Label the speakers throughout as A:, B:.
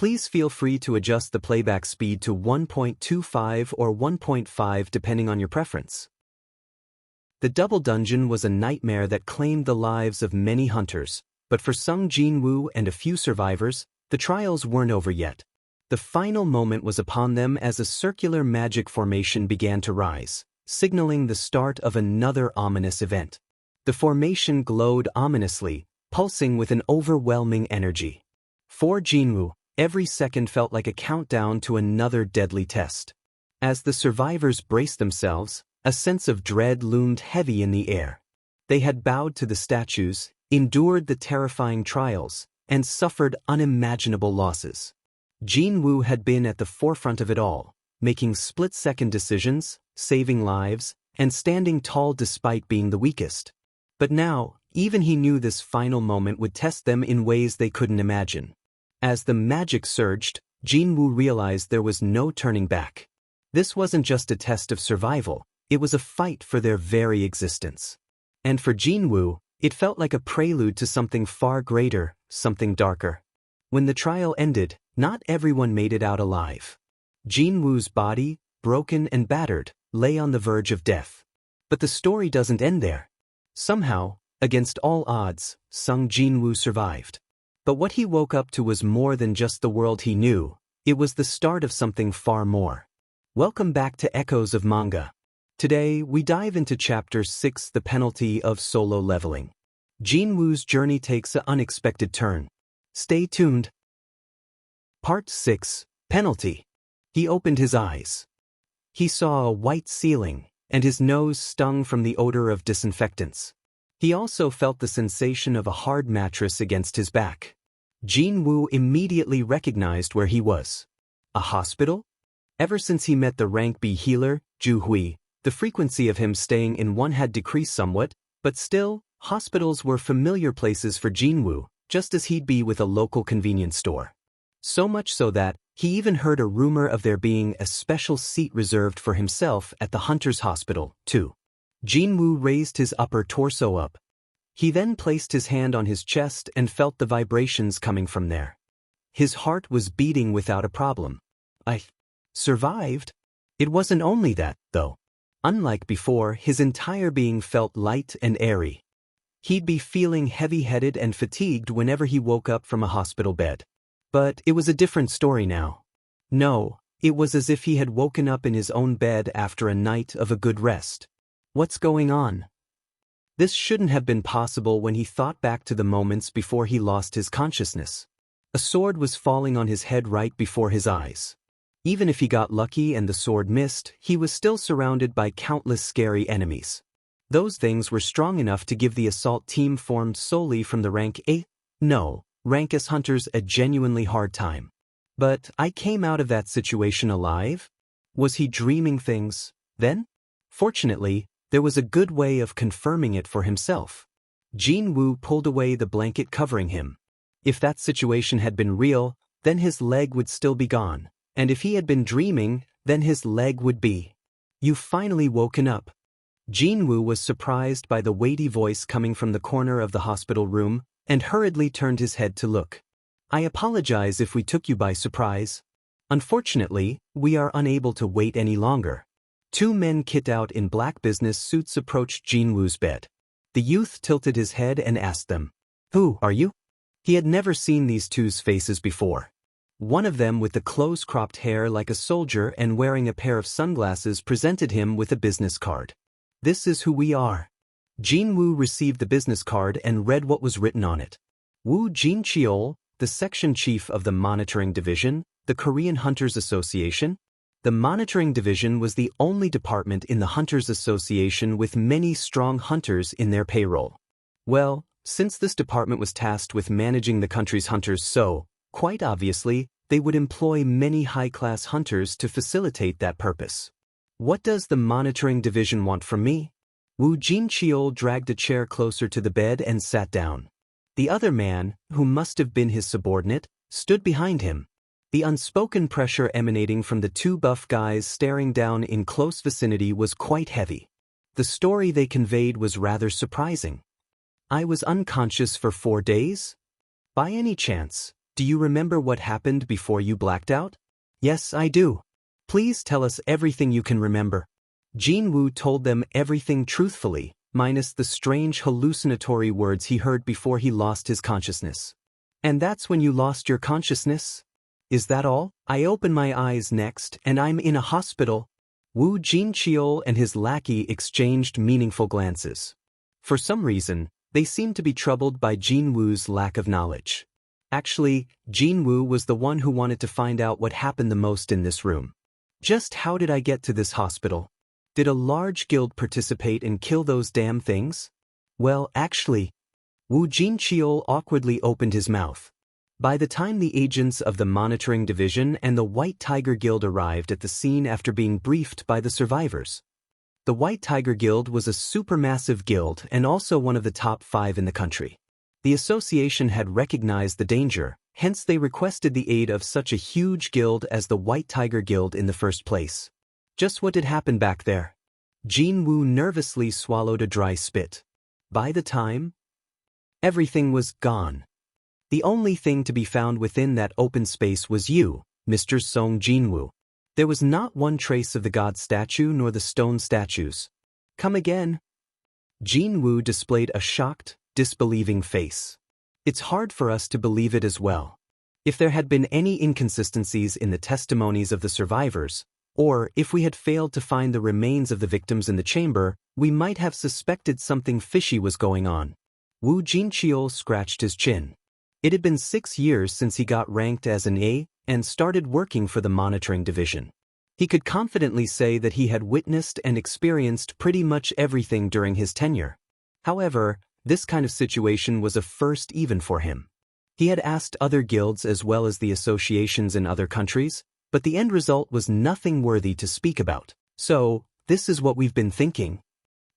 A: Please feel free to adjust the playback speed to 1.25 or 1.5 depending on your preference. The double dungeon was a nightmare that claimed the lives of many hunters, but for Sung Jin-Woo and a few survivors, the trials weren't over yet. The final moment was upon them as a circular magic formation began to rise, signaling the start of another ominous event. The formation glowed ominously, pulsing with an overwhelming energy. For Jin-Woo, every second felt like a countdown to another deadly test. As the survivors braced themselves, a sense of dread loomed heavy in the air. They had bowed to the statues, endured the terrifying trials, and suffered unimaginable losses. Jin-Woo had been at the forefront of it all, making split-second decisions, saving lives, and standing tall despite being the weakest. But now, even he knew this final moment would test them in ways they couldn't imagine. As the magic surged, Jin-Woo realized there was no turning back. This wasn't just a test of survival, it was a fight for their very existence. And for Jin-Woo, it felt like a prelude to something far greater, something darker. When the trial ended, not everyone made it out alive. Jin-Woo's body, broken and battered, lay on the verge of death. But the story doesn't end there. Somehow, against all odds, Sung Jin-Woo survived. But what he woke up to was more than just the world he knew, it was the start of something far more. Welcome back to Echoes of Manga. Today, we dive into Chapter 6, The Penalty of Solo Leveling. Jin-Woo's journey takes an unexpected turn. Stay tuned. Part 6, Penalty. He opened his eyes. He saw a white ceiling, and his nose stung from the odor of disinfectants. He also felt the sensation of a hard mattress against his back. Jin-Woo immediately recognized where he was. A hospital? Ever since he met the rank B healer, Ju-Hui, the frequency of him staying in one had decreased somewhat, but still, hospitals were familiar places for Jin-Woo, just as he'd be with a local convenience store. So much so that, he even heard a rumor of there being a special seat reserved for himself at the Hunter's Hospital, too. Jin-Woo raised his upper torso up. He then placed his hand on his chest and felt the vibrations coming from there. His heart was beating without a problem. I survived? It wasn't only that, though. Unlike before, his entire being felt light and airy. He'd be feeling heavy-headed and fatigued whenever he woke up from a hospital bed. But it was a different story now. No, it was as if he had woken up in his own bed after a night of a good rest. What's going on? This shouldn't have been possible when he thought back to the moments before he lost his consciousness. A sword was falling on his head right before his eyes. Even if he got lucky and the sword missed, he was still surrounded by countless scary enemies. Those things were strong enough to give the assault team formed solely from the rank A, no, rank S hunters a genuinely hard time. But I came out of that situation alive? Was he dreaming things, then? Fortunately, there was a good way of confirming it for himself. Jin-Woo pulled away the blanket covering him. If that situation had been real, then his leg would still be gone. And if he had been dreaming, then his leg would be. You've finally woken up. Jin-Woo was surprised by the weighty voice coming from the corner of the hospital room, and hurriedly turned his head to look. I apologize if we took you by surprise. Unfortunately, we are unable to wait any longer. Two men kitted out in black business suits approached Jin-Woo's bed. The youth tilted his head and asked them, "Who are you?" He had never seen these two's faces before. One of them with the close-cropped hair like a soldier and wearing a pair of sunglasses presented him with a business card. "This is who we are." Jin-Woo received the business card and read what was written on it. Woo Jin-Cheol, the section chief of the Monitoring Division, the Korean Hunters Association. The Monitoring Division was the only department in the Hunters Association with many strong hunters in their payroll. Well, since this department was tasked with managing the country's hunters, so, quite obviously, they would employ many high-class hunters to facilitate that purpose. What does the Monitoring Division want from me? Woo Jin-Cheol dragged a chair closer to the bed and sat down. The other man, who must have been his subordinate, stood behind him. The unspoken pressure emanating from the two buff guys staring down in close vicinity was quite heavy. The story they conveyed was rather surprising. I was unconscious for 4 days? By any chance, Do you remember what happened before you blacked out? Yes, I do. Please tell us everything you can remember. Jin-Woo told them everything truthfully, minus the strange hallucinatory words he heard before he lost his consciousness. And that's when you lost your consciousness? Is that all? I open my eyes next, and I'm in a hospital. Woo Jin-cheol and his lackey exchanged meaningful glances. For some reason, they seemed to be troubled by Jin-Woo's lack of knowledge. Actually, Jin-Woo was the one who wanted to find out what happened the most in this room. Just how did I get to this hospital? Did a large guild participate and kill those damn things? Well, actually, Woo Jin-cheol awkwardly opened his mouth. By the time the agents of the Monitoring Division and the White Tiger Guild arrived at the scene after being briefed by the survivors. The White Tiger Guild was a supermassive guild and also one of the top 5 in the country. The association had recognized the danger, hence they requested the aid of such a huge guild as the White Tiger Guild in the first place. Just what did happen back there? Jin-Woo nervously swallowed a dry spit. By the time, everything was gone. The only thing to be found within that open space was you, Mr. Sung Jin-Woo. There was not one trace of the god statue nor the stone statues. Come again? Jin-Woo displayed a shocked, disbelieving face. It's hard for us to believe it as well. If there had been any inconsistencies in the testimonies of the survivors, or if we had failed to find the remains of the victims in the chamber, we might have suspected something fishy was going on. Woo Jin-cheol scratched his chin. It had been 6 years since he got ranked as an A and started working for the Monitoring Division. He could confidently say that he had witnessed and experienced pretty much everything during his tenure. However, this kind of situation was a first even for him. He had asked other guilds as well as the associations in other countries, but the end result was nothing worthy to speak about. So, this is what we've been thinking.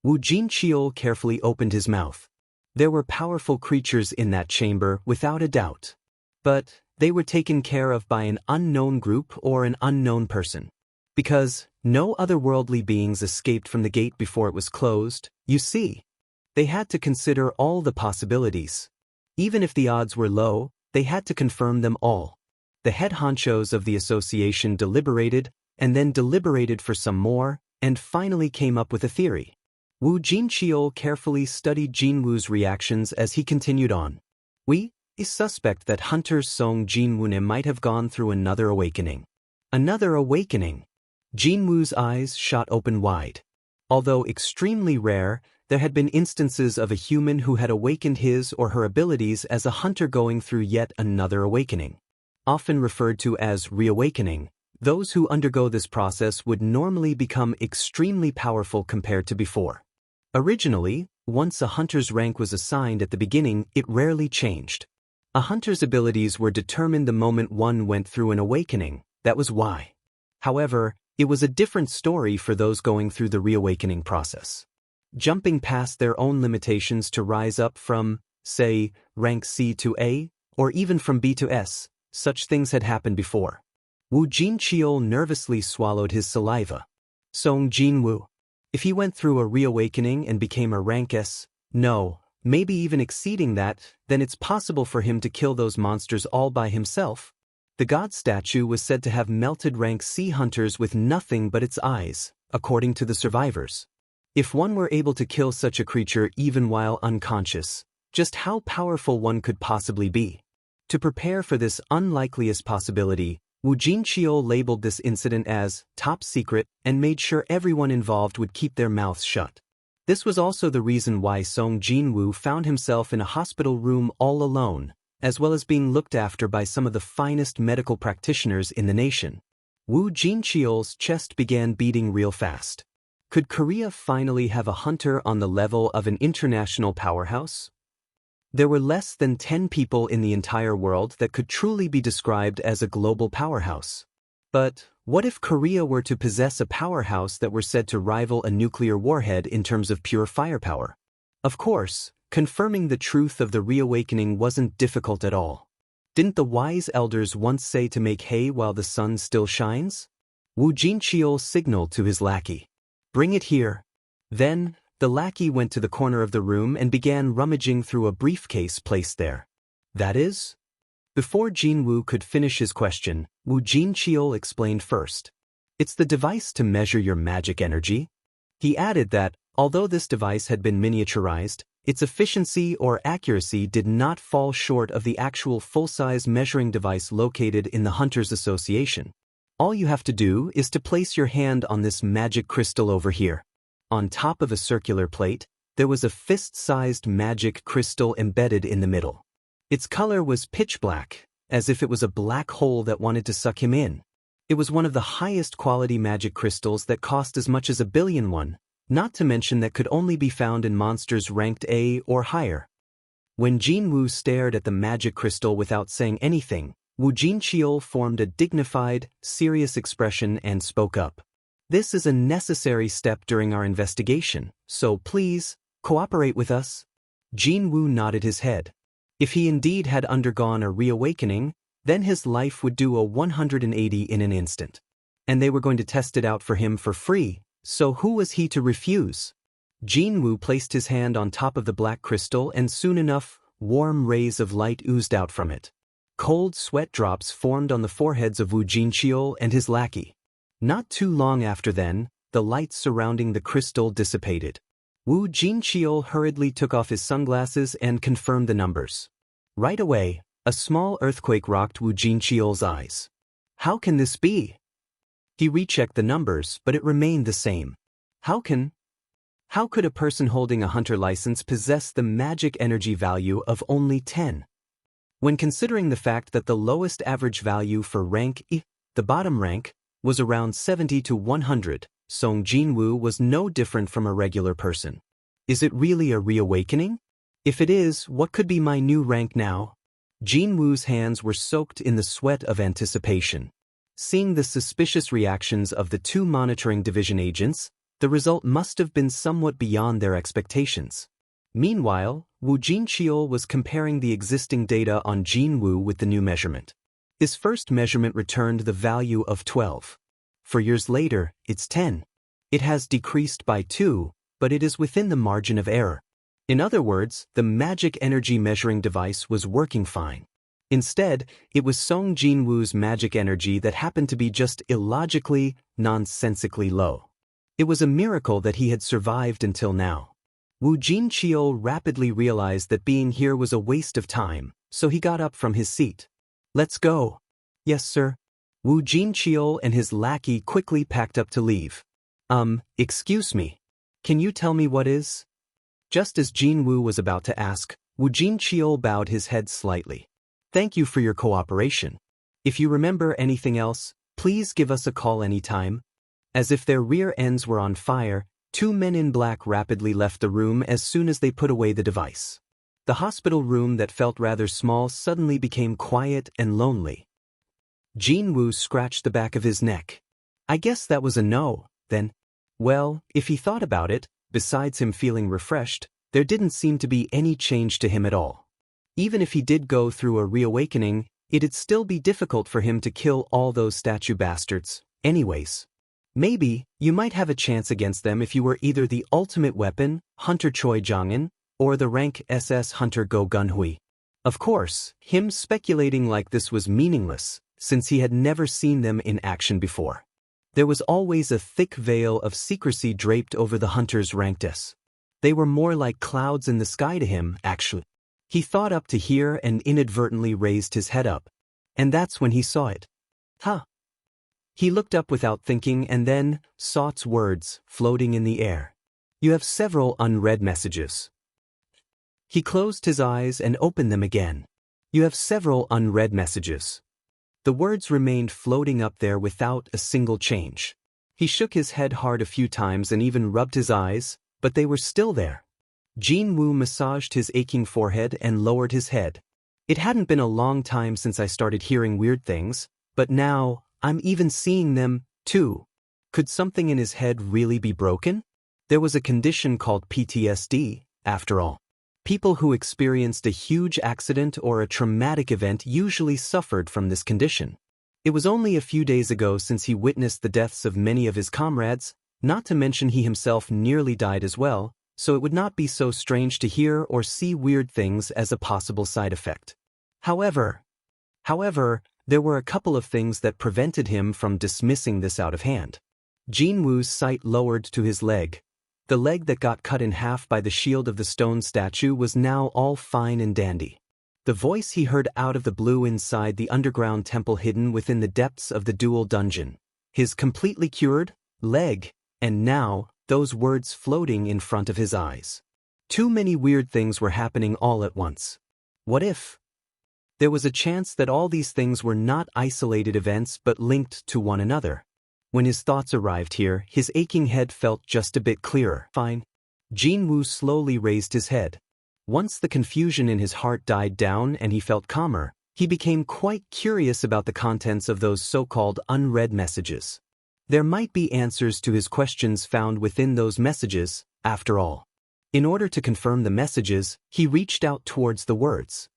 A: Woo Jin-cheol carefully opened his mouth. There were powerful creatures in that chamber, without a doubt. But they were taken care of by an unknown group or an unknown person. Because no otherworldly beings escaped from the gate before it was closed, you see. They had to consider all the possibilities. Even if the odds were low, they had to confirm them all. The head honchos of the association deliberated, and then deliberated for some more, and finally came up with a theory. Woo Jin-cheol carefully studied Jin-Woo's reactions as he continued on. We suspect that Hunter Sung Jin-Woo might have gone through another awakening. Another awakening. Jin-Woo's eyes shot open wide. Although extremely rare, there had been instances of a human who had awakened his or her abilities as a hunter going through yet another awakening. Often referred to as reawakening, those who undergo this process would normally become extremely powerful compared to before. Originally, once a hunter's rank was assigned at the beginning, it rarely changed. A hunter's abilities were determined the moment one went through an awakening, that was why. However, it was a different story for those going through the reawakening process. Jumping past their own limitations to rise up from, say, rank C to A, or even from B to S, such things had happened before. Woo Jin-cheol nervously swallowed his saliva. Sung Jin-Woo. If he went through a reawakening and became a rank S, no, maybe even exceeding that, then it's possible for him to kill those monsters all by himself. The god statue was said to have melted rank C hunters with nothing but its eyes, according to the survivors. If one were able to kill such a creature even while unconscious, just how powerful one could possibly be. To prepare for this unlikeliest possibility, Woo Jin-cheol labeled this incident as top secret and made sure everyone involved would keep their mouths shut. This was also the reason why Sung Jin-Woo found himself in a hospital room all alone, as well as being looked after by some of the finest medical practitioners in the nation. Woo Jin-cheol's chest began beating real fast. Could Korea finally have a hunter on the level of an international powerhouse? There were less than 10 people in the entire world that could truly be described as a global powerhouse. But what if Korea were to possess a powerhouse that were said to rival a nuclear warhead in terms of pure firepower? Of course, confirming the truth of the reawakening wasn't difficult at all. Didn't the wise elders once say to make hay while the sun still shines? Woo Jin-cheol signaled to his lackey. Bring it here. Then, the lackey went to the corner of the room and began rummaging through a briefcase placed there. That is? Before Jin-Woo could finish his question, Woo Jin-cheol explained first. It's the device to measure your magic energy. He added that, although this device had been miniaturized, its efficiency or accuracy did not fall short of the actual full-size measuring device located in the Hunters Association. All you have to do is to place your hand on this magic crystal over here. On top of a circular plate, there was a fist-sized magic crystal embedded in the middle. Its color was pitch black, as if it was a black hole that wanted to suck him in. It was one of the highest quality magic crystals that cost as much as 1 billion won, not to mention that could only be found in monsters ranked A or higher. When Jin-Woo stared at the magic crystal without saying anything, Woo Jin-cheol formed a dignified, serious expression and spoke up. This is a necessary step during our investigation, so please, cooperate with us. Jin-Woo nodded his head. If he indeed had undergone a reawakening, then his life would do a 180 in an instant. And they were going to test it out for him for free, so who was he to refuse? Jin-Woo placed his hand on top of the black crystal and soon enough, warm rays of light oozed out from it. Cold sweat drops formed on the foreheads of Woo Jin-cheol and his lackey. Not too long after then, the light surrounding the crystal dissipated. Woo Jin-cheol hurriedly took off his sunglasses and confirmed the numbers. Right away, a small earthquake rocked Woo Jin-cheol's eyes. How can this be? He rechecked the numbers, but it remained the same. How could a person holding a hunter license possess the magic energy value of only 10? When considering the fact that the lowest average value for rank E, the bottom rank, was around 70 to 100, Sung Jin-Woo was no different from a regular person. Is it really a reawakening? If it is, what could be my new rank now? Jin-Woo's hands were soaked in the sweat of anticipation. Seeing the suspicious reactions of the 2 monitoring division agents, the result must have been somewhat beyond their expectations. Meanwhile, Woo Jin-cheol was comparing the existing data on Jin-Woo with the new measurement. His first measurement returned the value of 12. 4 years later, it's 10. It has decreased by 2, but it is within the margin of error. In other words, the magic energy measuring device was working fine. Instead, it was Sung Jin-Woo's magic energy that happened to be just illogically, nonsensically low. It was a miracle that he had survived until now. Woo Jin-cheol rapidly realized that being here was a waste of time, so he got up from his seat. Let's go. Yes, sir. Woo Jin-cheol and his lackey quickly packed up to leave. Excuse me. Can you tell me what is? Just as Jin-Woo was about to ask, Woo Jin-cheol bowed his head slightly. Thank you for your cooperation. If you remember anything else, please give us a call anytime. As if their rear ends were on fire, 2 men in black rapidly left the room as soon as they put away the device. The hospital room that felt rather small suddenly became quiet and lonely. Jin-Woo scratched the back of his neck. I guess that was a no, then. Well, if he thought about it, besides him feeling refreshed, there didn't seem to be any change to him at all. Even if he did go through a reawakening, it'd still be difficult for him to kill all those statue bastards, anyways. Maybe, you might have a chance against them if you were either the ultimate weapon, Hunter Choi Jongin, or the rank SS Hunter Go Gunhui. Of course, him speculating like this was meaningless, since he had never seen them in action before. There was always a thick veil of secrecy draped over the hunters ranked S. They were more like clouds in the sky to him, actually. He thought up to here and inadvertently raised his head up. And that's when he saw it. Huh. He looked up without thinking and then saw its words floating in the air. You have several unread messages. He closed his eyes and opened them again. You have several unread messages. The words remained floating up there without a single change. He shook his head hard a few times and even rubbed his eyes, but they were still there. Jin-Woo massaged his aching forehead and lowered his head. It hadn't been a long time since I started hearing weird things, but now, I'm even seeing them, too. Could something in his head really be broken? There was a condition called PTSD, after all. People who experienced a huge accident or a traumatic event usually suffered from this condition. It was only a few days ago since he witnessed the deaths of many of his comrades, not to mention he himself nearly died as well, so it would not be so strange to hear or see weird things as a possible side effect. However, However, there were a couple of things that prevented him from dismissing this out of hand. Jin-Woo's sight lowered to his leg. The leg that got cut in half by the shield of the stone statue was now all fine and dandy. The voice he heard out of the blue inside the underground temple hidden within the depths of the dual dungeon. His completely cured leg, and now, those words floating in front of his eyes. Too many weird things were happening all at once. What if? There was a chance that all these things were not isolated events but linked to one another. When his thoughts arrived here, his aching head felt just a bit clearer. Fine. Jin-Woo slowly raised his head. Once the confusion in his heart died down and he felt calmer, he became quite curious about the contents of those so-called unread messages. There might be answers to his questions found within those messages, after all. In order to confirm the messages, he reached out towards the words.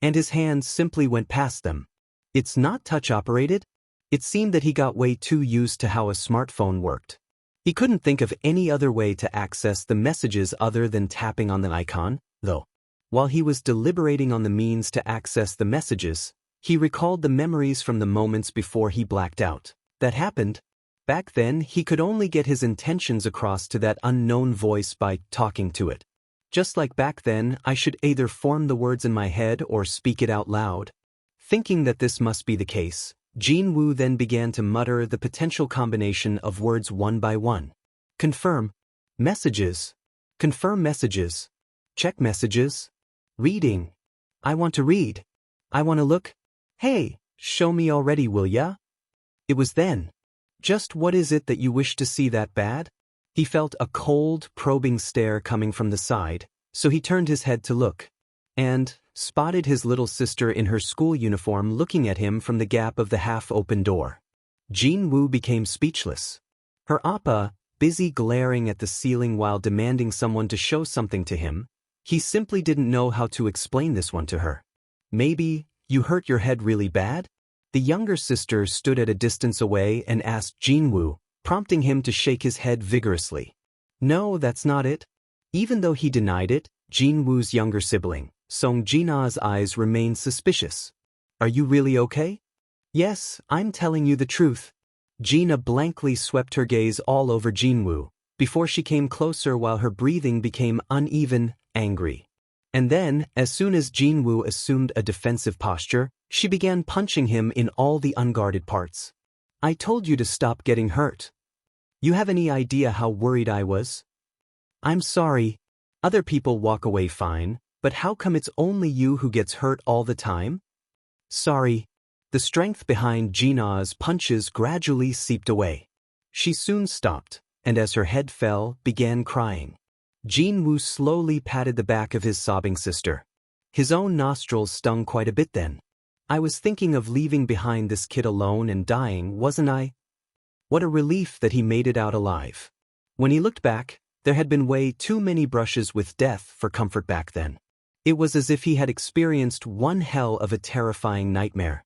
A: And his hands simply went past them. It's not touch-operated? It seemed that he got way too used to how a smartphone worked. He couldn't think of any other way to access the messages other than tapping on the icon, though. While he was deliberating on the means to access the messages, he recalled the memories from the moments before he blacked out. That happened. Back then, he could only get his intentions across to that unknown voice by talking to it. Just like back then, I should either form the words in my head or speak it out loud. Thinking that this must be the case, Jin-Woo then began to mutter the potential combination of words one by one. Confirm. Messages. Confirm messages. Check messages. Reading. I want to read. I want to look. Hey, show me already, will ya? It was then. Just what is it that you wish to see that bad? He felt a cold, probing stare coming from the side, so he turned his head to look. And spotted his little sister in her school uniform looking at him from the gap of the half-open door. Jin-Woo became speechless. Her appa, busy glaring at the ceiling while demanding someone to show something to him, he simply didn't know how to explain this one to her. Maybe, you hurt your head really bad? The younger sister stood at a distance away and asked Jin-Woo, prompting him to shake his head vigorously. No, that's not it. Even though he denied it, Jin-Woo's younger sibling, Sung Jin-Woo's eyes remained suspicious. Are you really okay? Yes, I'm telling you the truth. Gina blankly swept her gaze all over Jin-Woo, before she came closer while her breathing became uneven, angry. And then, as soon as Jin-Woo assumed a defensive posture, she began punching him in all the unguarded parts. I told you to stop getting hurt. You have any idea how worried I was? I'm sorry. Other people walk away fine, but how come it's only you who gets hurt all the time? Sorry. The strength behind Gina's punches gradually seeped away. She soon stopped, and as her head fell, began crying. Jin-Woo slowly patted the back of his sobbing sister. His own nostrils stung quite a bit then. I was thinking of leaving behind this kid alone and dying, wasn't I? What a relief that he made it out alive. When he looked back, there had been way too many brushes with death for comfort back then. It was as if he had experienced one hell of a terrifying nightmare.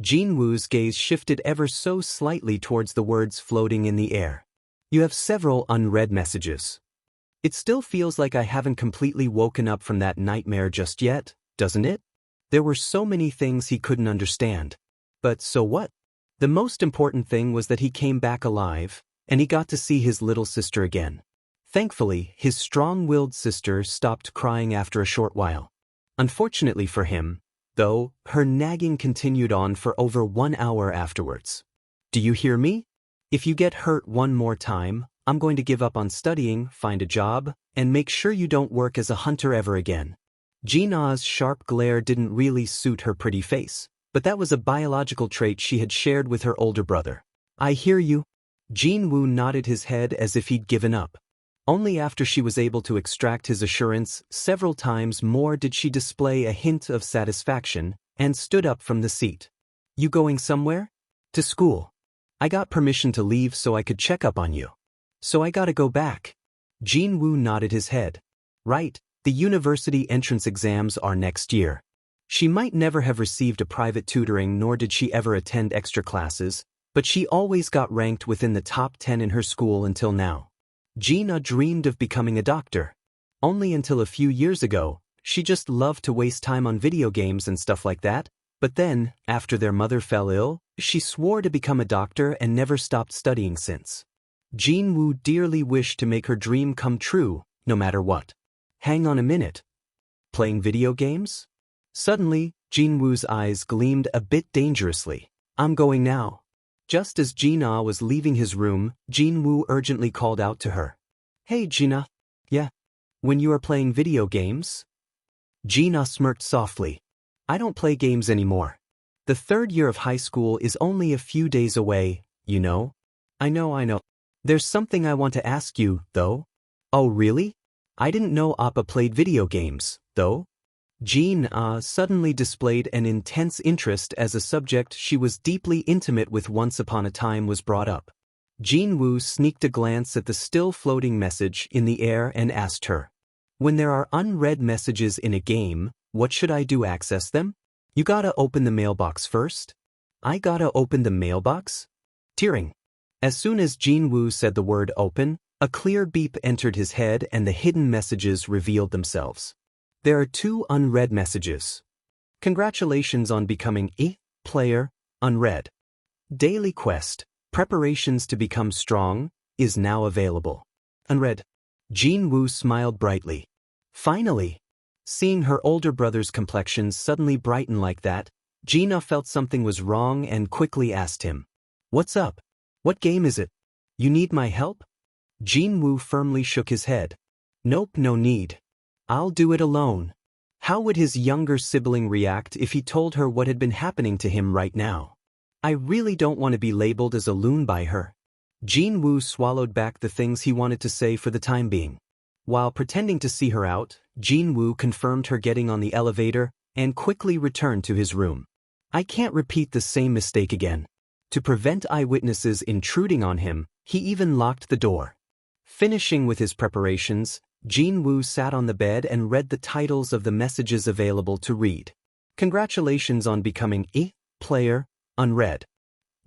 A: Jin-Woo's gaze shifted ever so slightly towards the words floating in the air. You have several unread messages. It still feels like I haven't completely woken up from that nightmare just yet, doesn't it? There were so many things he couldn't understand. But so what? The most important thing was that he came back alive, and he got to see his little sister again. Thankfully, his strong-willed sister stopped crying after a short while. Unfortunately for him, though, her nagging continued on for over 1 hour afterwards. Do you hear me? If you get hurt one more time, I'm going to give up on studying, find a job, and make sure you don't work as a hunter ever again. Gina's sharp glare didn't really suit her pretty face, but that was a biological trait she had shared with her older brother. I hear you. Jin-Woo nodded his head as if he'd given up. Only after she was able to extract his assurance several times more did she display a hint of satisfaction and stood up from the seat. You going somewhere? To school. I got permission to leave so I could check up on you. So I gotta go back. Jin-Woo nodded his head. Right, the university entrance exams are next year. She might never have received a private tutoring nor did she ever attend extra classes, but she always got ranked within the top 10 in her school until now. Gina dreamed of becoming a doctor. Only until a few years ago, she just loved to waste time on video games and stuff like that, But then, after their mother fell ill, she swore to become a doctor and never stopped studying since. Jin-Woo dearly wished to make her dream come true, no matter what. Hang on a minute. Playing video games? Suddenly, Jin-Woo's eyes gleamed a bit dangerously. I'm going now. Just as Jin-Ah was leaving his room, Jin-Woo urgently called out to her. Hey Jin-Ah. Yeah? When you are playing video games? Jin-Ah smirked softly. I don't play games anymore. The third year of high school is only a few days away, you know? I know. There's something I want to ask you, though. Oh really? I didn't know Appa played video games, though. Jin-Ah suddenly displayed an intense interest as a subject she was deeply intimate with once upon a time was brought up. Jin-Woo sneaked a glance at the still floating message in the air and asked her. When there are unread messages in a game, what should I do access them? You gotta open the mailbox first. I gotta open the mailbox? Tearing. As soon as Jin-Woo said the word open, a clear beep entered his head and the hidden messages revealed themselves. There are 2 unread messages. Congratulations on becoming a player, unread. Daily quest, preparations to become strong, is now available. Unread. Jin-Woo smiled brightly. Finally! Seeing her older brother's complexion suddenly brighten like that, Jin-Ah felt something was wrong and quickly asked him. What's up? What game is it? You need my help? Jin-Woo firmly shook his head. Nope, no need. I'll do it alone. How would his younger sibling react if he told her what had been happening to him right now? I really don't want to be labeled as a loon by her. Jin-Woo swallowed back the things he wanted to say for the time being. While pretending to see her out, Jin-Woo confirmed her getting on the elevator and quickly returned to his room. I can't repeat the same mistake again. To prevent eyewitnesses intruding on him, he even locked the door. Finishing with his preparations, Jin-Woo sat on the bed and read the titles of the messages available to read. Congratulations on becoming a player, unread.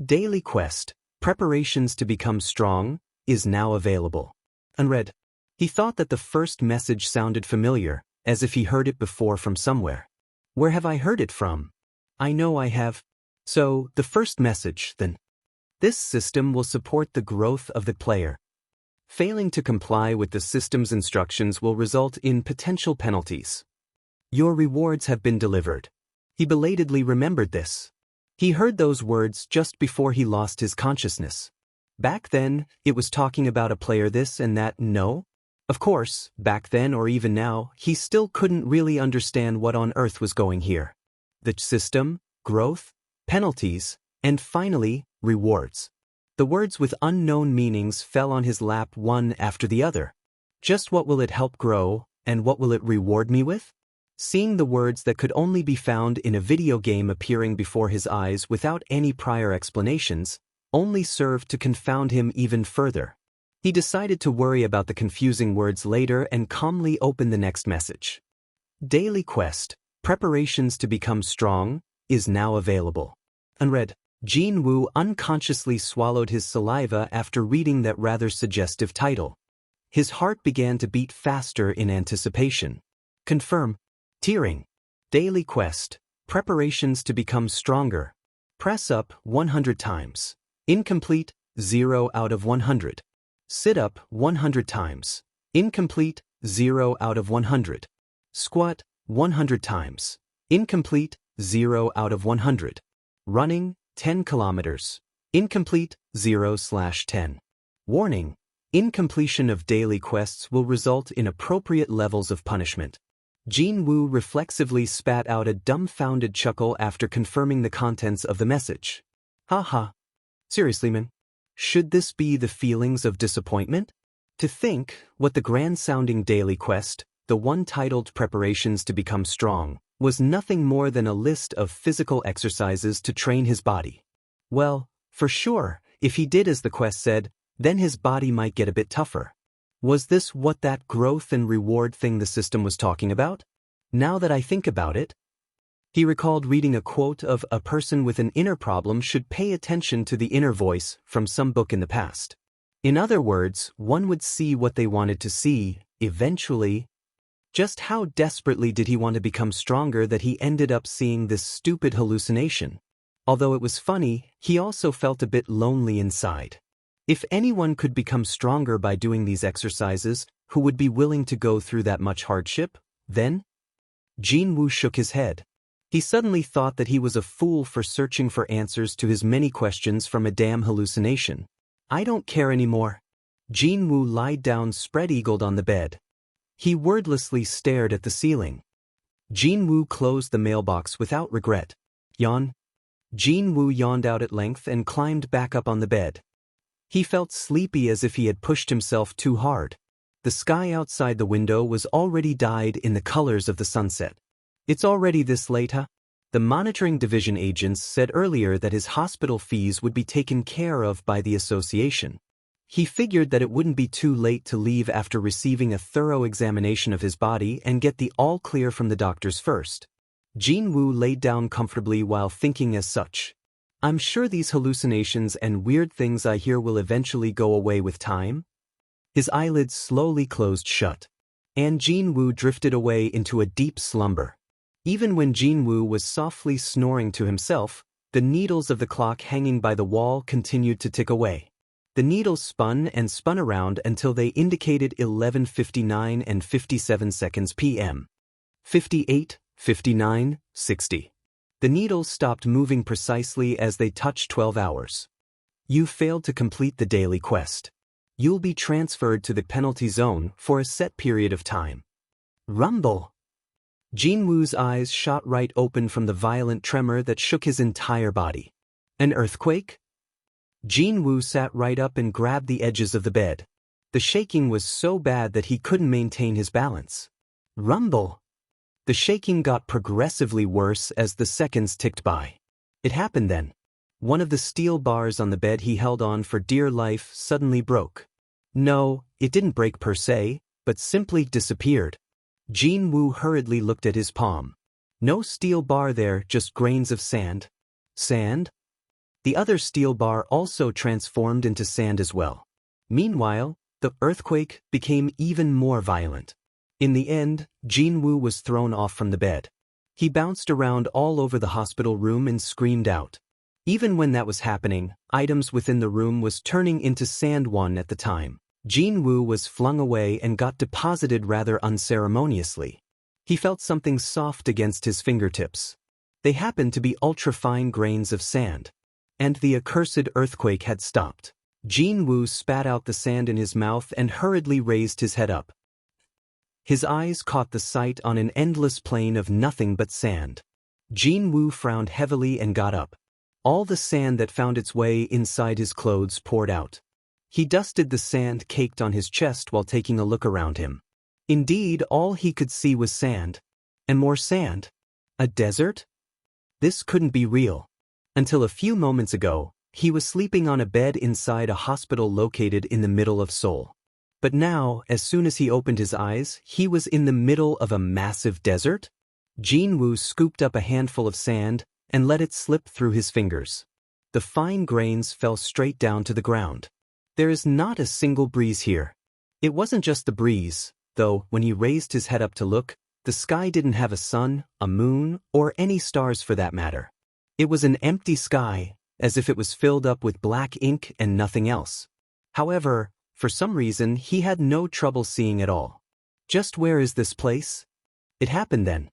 A: Daily quest, preparations to become strong, is now available. Unread. He thought that the first message sounded familiar, as if he heard it before from somewhere. Where have I heard it from? I know I have. So, the first message, then. This system will support the growth of the player. Failing to comply with the system's instructions will result in potential penalties. Your rewards have been delivered. He belatedly remembered this. He heard those words just before he lost his consciousness. Back then, it was talking about a player this and that, no? Of course, back then or even now, he still couldn't really understand what on earth was going here. The system, growth, penalties, and finally, rewards. The words with unknown meanings fell on his lap one after the other. Just what will it help grow, and what will it reward me with? Seeing the words that could only be found in a video game appearing before his eyes without any prior explanations, only served to confound him even further. He decided to worry about the confusing words later and calmly opened the next message. Daily quest, preparations to become strong, is now available. Unread. Jin-Woo unconsciously swallowed his saliva after reading that rather suggestive title. His heart began to beat faster in anticipation. Confirm. Tearing. Daily quest, preparations to become stronger. Press up 100 times. Incomplete, 0 out of 100. Sit up 100 times. Incomplete, 0 out of 100. Squat 100 times. Incomplete, 0 out of 100. Running 10 kilometers. Incomplete, 0/10. Warning: incompletion of daily quests will result in appropriate levels of punishment. Jin-Woo reflexively spat out a dumbfounded chuckle after confirming the contents of the message. Haha. Seriously, man? Should this be the feelings of disappointment? To think what the grand-sounding daily quest, the one titled Preparations to Become Strong, was nothing more than a list of physical exercises to train his body. Well, for sure, if he did as the quest said, then his body might get a bit tougher. Was this what that growth and reward thing the system was talking about? Now that I think about it, he recalled reading a quote of a person with an inner problem should pay attention to the inner voice from some book in the past. In other words, one would see what they wanted to see, eventually. Just how desperately did he want to become stronger that he ended up seeing this stupid hallucination? Although it was funny, he also felt a bit lonely inside. If anyone could become stronger by doing these exercises, who would be willing to go through that much hardship, then? Jin-Woo shook his head. He suddenly thought that he was a fool for searching for answers to his many questions from a damn hallucination. I don't care anymore. Jin-Woo lied down spread-eagled on the bed. He wordlessly stared at the ceiling. Jin-Woo closed the mailbox without regret. Yawn. Jin-Woo yawned out at length and climbed back up on the bed. He felt sleepy as if he had pushed himself too hard. The sky outside the window was already dyed in the colors of the sunset. It's already this late, huh? The monitoring division agents said earlier that his hospital fees would be taken care of by the association. He figured that it wouldn't be too late to leave after receiving a thorough examination of his body and get the all clear from the doctors first. Jin-Woo laid down comfortably while thinking as such. I'm sure these hallucinations and weird things I hear will eventually go away with time. His eyelids slowly closed shut, and Jin-Woo drifted away into a deep slumber. Even when Jin-Woo was softly snoring to himself, the needles of the clock hanging by the wall continued to tick away. The needles spun and spun around until they indicated 11:59 and 57 seconds p.m. 58, 59, 60. The needles stopped moving precisely as they touched 12 hours. You failed to complete the daily quest. You'll be transferred to the penalty zone for a set period of time. Rumble! Jin-Woo's eyes shot right open from the violent tremor that shook his entire body. An earthquake? Jin-Woo sat right up and grabbed the edges of the bed. The shaking was so bad that he couldn't maintain his balance. Rumble! The shaking got progressively worse as the seconds ticked by. It happened then. One of the steel bars on the bed he held on for dear life suddenly broke. No, it didn't break per se, but simply disappeared. Jin-Woo hurriedly looked at his palm. No steel bar there, just grains of sand. Sand? The other steel bar also transformed into sand as well. Meanwhile, the earthquake became even more violent. In the end, Jin-Woo was thrown off from the bed. He bounced around all over the hospital room and screamed out. Even when that was happening, items within the room was turning into sand. One at the time. Jin-Woo was flung away and got deposited rather unceremoniously. He felt something soft against his fingertips. They happened to be ultra-fine grains of sand. And the accursed earthquake had stopped. Jin-Woo spat out the sand in his mouth and hurriedly raised his head up. His eyes caught the sight on an endless plain of nothing but sand. Jin-Woo frowned heavily and got up. All the sand that found its way inside his clothes poured out. He dusted the sand caked on his chest while taking a look around him. Indeed, all he could see was sand. And more sand. A desert? This couldn't be real. Until a few moments ago, he was sleeping on a bed inside a hospital located in the middle of Seoul. But now, as soon as he opened his eyes, he was in the middle of a massive desert? Jin-Woo scooped up a handful of sand and let it slip through his fingers. The fine grains fell straight down to the ground. There is not a single breeze here. It wasn't just the breeze, though, when he raised his head up to look, the sky didn't have a sun, a moon, or any stars for that matter. It was an empty sky, as if it was filled up with black ink and nothing else. However, for some reason, he had no trouble seeing at all. Just where is this place? It happened then.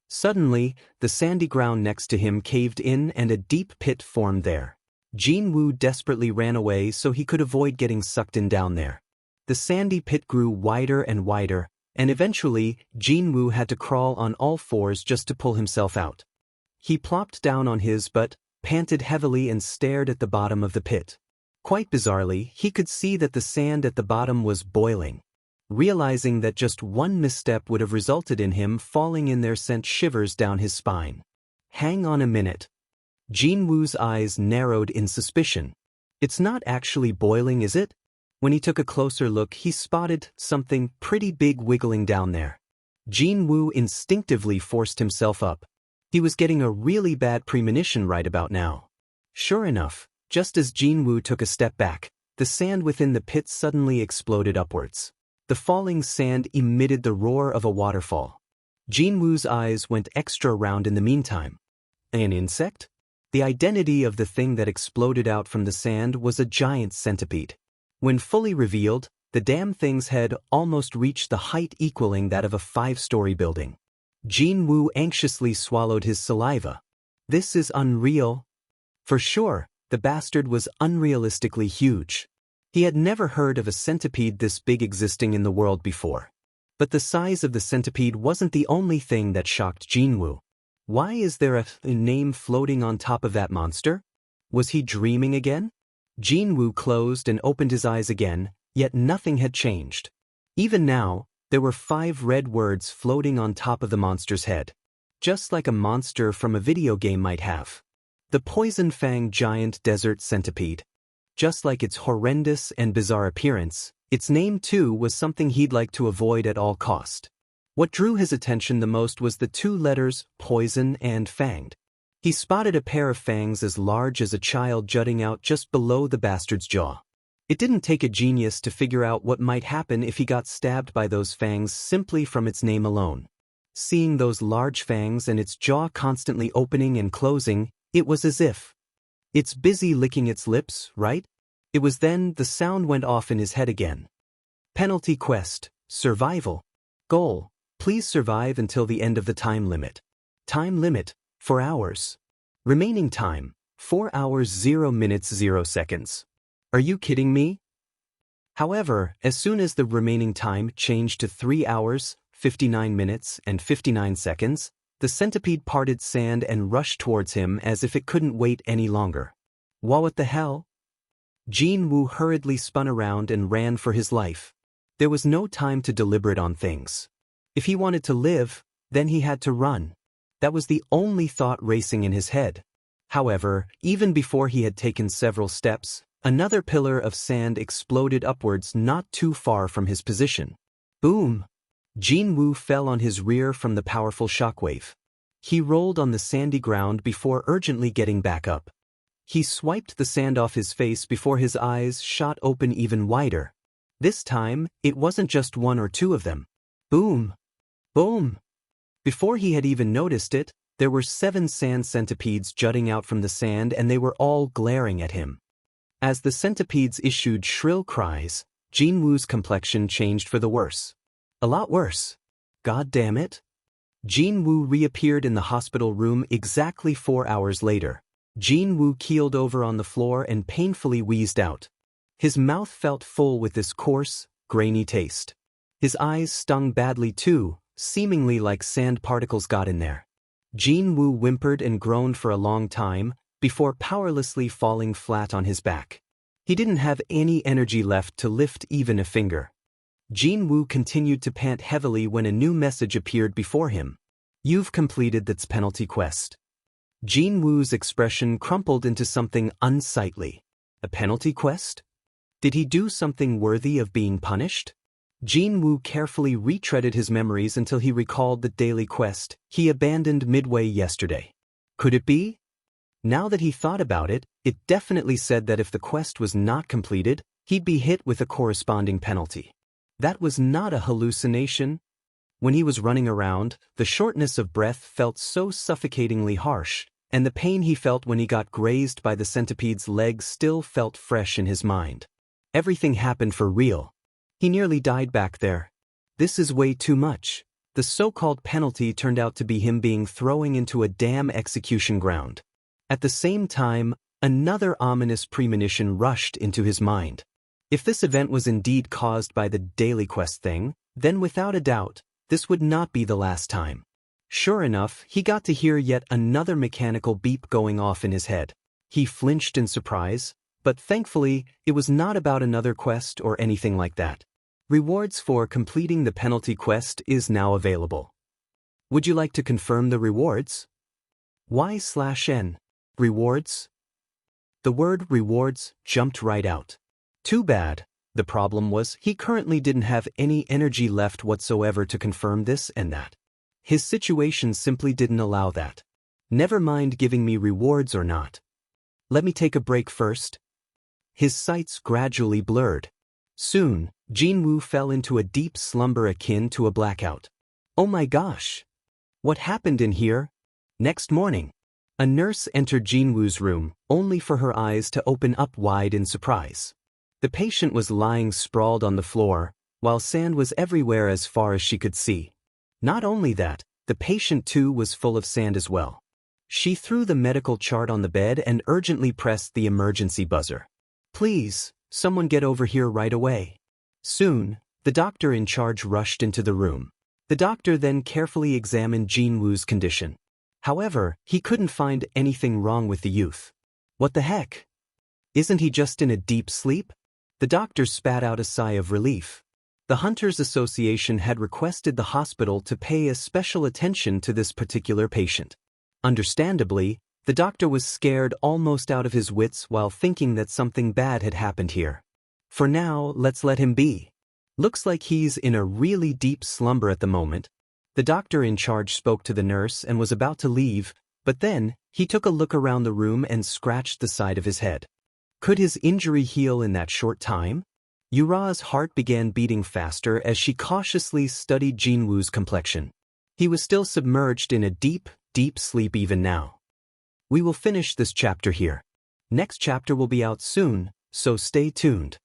A: Suddenly, the sandy ground next to him caved in and a deep pit formed there. Jin-Woo desperately ran away so he could avoid getting sucked in down there. The sandy pit grew wider and wider, and eventually, Jin-Woo had to crawl on all fours just to pull himself out. He plopped down on his butt, panted heavily and stared at the bottom of the pit. Quite bizarrely, he could see that the sand at the bottom was boiling. Realizing that just one misstep would have resulted in him falling in there sent shivers down his spine. Hang on a minute. Jin-Woo's eyes narrowed in suspicion. It's not actually boiling, is it? When he took a closer look, he spotted something pretty big wiggling down there. Jin-Woo instinctively forced himself up. He was getting a really bad premonition right about now. Sure enough, just as Jin-Woo took a step back, the sand within the pit suddenly exploded upwards. The falling sand emitted the roar of a waterfall. Jin-Woo's eyes went extra round in the meantime. An insect? The identity of the thing that exploded out from the sand was a giant centipede. When fully revealed, the damn thing's head almost reached the height equaling that of a 5-story building. Jin-Woo anxiously swallowed his saliva. This is unreal. For sure, the bastard was unrealistically huge. He had never heard of a centipede this big existing in the world before. But the size of the centipede wasn't the only thing that shocked Jin-Woo. Why is there a name floating on top of that monster? Was he dreaming again? Jin-Woo closed and opened his eyes again, yet nothing had changed. Even now, there were 5 red words floating on top of the monster's head. Just like a monster from a video game might have. The Poison Fang Giant Desert Centipede. Just like its horrendous and bizarre appearance, its name too was something he'd like to avoid at all cost. What drew his attention the most was the 2 letters, poison and fanged. He spotted a pair of fangs as large as a child jutting out just below the bastard's jaw. It didn't take a genius to figure out what might happen if he got stabbed by those fangs simply from its name alone. Seeing those large fangs and its jaw constantly opening and closing, it was as if it's busy licking its lips, right? It was then the sound went off in his head again. Penalty quest, survival. Goal. Please survive until the end of the time limit. Time limit, 4 hours. Remaining time, 4 hours 0 minutes 0 seconds. Are you kidding me? However, as soon as the remaining time changed to 3 hours, 59 minutes and 59 seconds, the centipede parted sand and rushed towards him as if it couldn't wait any longer. What the hell? Jin-Woo hurriedly spun around and ran for his life. There was no time to deliberate on things. If he wanted to live, then he had to run. That was the only thought racing in his head. However, even before he had taken several steps, another pillar of sand exploded upwards not too far from his position. Boom! Jin-Woo fell on his rear from the powerful shockwave. He rolled on the sandy ground before urgently getting back up. He swiped the sand off his face before his eyes shot open even wider. This time, it wasn't just 1 or 2 of them. Boom! Boom! Before he had even noticed it, there were 7 sand centipedes jutting out from the sand and they were all glaring at him. As the centipedes issued shrill cries, Jin-Woo's complexion changed for the worse. A lot worse. God damn it. Jin-Woo reappeared in the hospital room exactly 4 hours later. Jin-Woo keeled over on the floor and painfully wheezed out. His mouth felt full with this coarse, grainy taste. His eyes stung badly too, seemingly like sand particles got in there. Jin-Woo whimpered and groaned for a long time, before powerlessly falling flat on his back. He didn't have any energy left to lift even a finger. Jin-Woo continued to pant heavily when a new message appeared before him. You've completed this penalty quest. Jin-Woo's expression crumpled into something unsightly. A penalty quest? Did he do something worthy of being punished? Jin-Woo carefully retreaded his memories until he recalled the daily quest he abandoned midway yesterday. Could it be? Now that he thought about it, it definitely said that if the quest was not completed, he'd be hit with a corresponding penalty. That was not a hallucination. When he was running around, the shortness of breath felt so suffocatingly harsh, and the pain he felt when he got grazed by the centipede's leg still felt fresh in his mind. Everything happened for real. He nearly died back there. This is way too much. The so-called penalty turned out to be him being thrown into a damn execution ground. At the same time, another ominous premonition rushed into his mind. If this event was indeed caused by the daily quest thing, then without a doubt, this would not be the last time. Sure enough, he got to hear yet another mechanical beep going off in his head. He flinched in surprise, but thankfully, it was not about another quest or anything like that. Rewards for completing the penalty quest is now available. Would you like to confirm the rewards? Y/N. Rewards? The word rewards jumped right out. Too bad. The problem was he currently didn't have any energy left whatsoever to confirm this and that. His situation simply didn't allow that. Never mind giving me rewards or not. Let me take a break first. His sights gradually blurred. Soon, Jin-Woo fell into a deep slumber akin to a blackout. Oh my gosh! What happened in here? Next morning, a nurse entered Jin-Woo's room, only for her eyes to open up wide in surprise. The patient was lying sprawled on the floor, while sand was everywhere as far as she could see. Not only that, the patient too was full of sand as well. She threw the medical chart on the bed and urgently pressed the emergency buzzer. Please, someone get over here right away. Soon, the doctor in charge rushed into the room. The doctor then carefully examined Jin-Woo's condition. However, he couldn't find anything wrong with the youth. What the heck? Isn't he just in a deep sleep? The doctor spat out a sigh of relief. The Hunters Association had requested the hospital to pay a special attention to this particular patient. Understandably, the doctor was scared almost out of his wits while thinking that something bad had happened here. For now, let's let him be. Looks like he's in a really deep slumber at the moment. The doctor in charge spoke to the nurse and was about to leave, but then, he took a look around the room and scratched the side of his head. Could his injury heal in that short time? Yura's heart began beating faster as she cautiously studied Jin-Woo's complexion. He was still submerged in a deep, deep sleep even now. We will finish this chapter here. Next chapter will be out soon, so stay tuned.